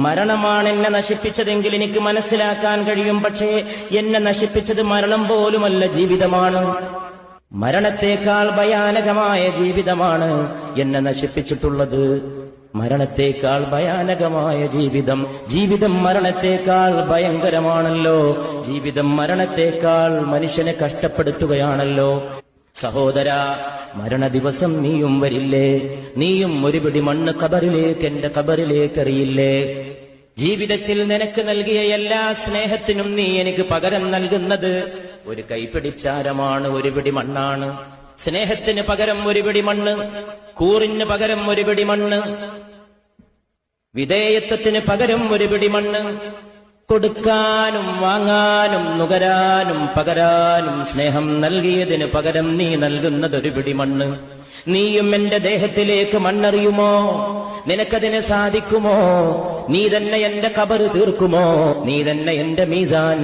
മരണമാണ് എന്നെ നശിപ്പിച്ചതെങ്കിൽ എനിക്ക് മനസ്സിലാക്കാൻ കഴിയും. പക്ഷേ എന്നെ നശിപ്പിച്ചത് മരണം പോലുമല്ല, ജീവിതമാണ്. മരണത്തേക്കാൾ ഭയാനകമായ ജീവിതമാണ് എന്നെ നശിപ്പിച്ചിട്ടുള്ളത്. മരണത്തേക്കാൾ ഭയാനകമായ ജീവിതം മരണത്തേക്കാൾ ഭയങ്കരമാണല്ലോ. ജീവിതം മരണത്തേക്കാൾ മനുഷ്യനെ കഷ്ടപ്പെടുത്തുകയാണല്ലോ. സഹോദരാ, മരണ ദിവസം നീയും വരില്ലേ? നീയും ഒരു പിടി മണ്ണ് ഖബറിലേക്ക്, എന്റെ ഖബറിലേക്ക് എറിയില്ലേ? ജീവിതത്തിൽ നിനക്ക് നൽകിയ എല്ലാ സ്നേഹത്തിനും നീ എനിക്ക് പകരം നൽകുന്നത് ഒരു കൈപ്പിടിച്ചാരമാണ്, ഒരു പിടി മണ്ണാണ്. സ്നേഹത്തിന് പകരം ഒരു പിടി മണ്ണ്, കൂറിന് പകരം ഒരു പിടി മണ്ണ്, വിധേയത്വത്തിന് പകരം ഒരു പിടി മണ്ണ്. കൊടുക്കാനും വാങ്ങാനും നുകരാനും പകരാനും സ്നേഹം നൽകിയതിന് പകരം നീ നൽകുന്നതൊരു പിടി മണ്ണ്. നീയും എന്റെ ദേഹത്തിലേക്ക് മണ്ണെറിയുമോ? നിനക്കതിന് സാധിക്കുമോ? നീ തന്നെ എന്റെ ഖബർ തീർക്കുമോ? നീ തന്നെ എന്റെ മീസാൻ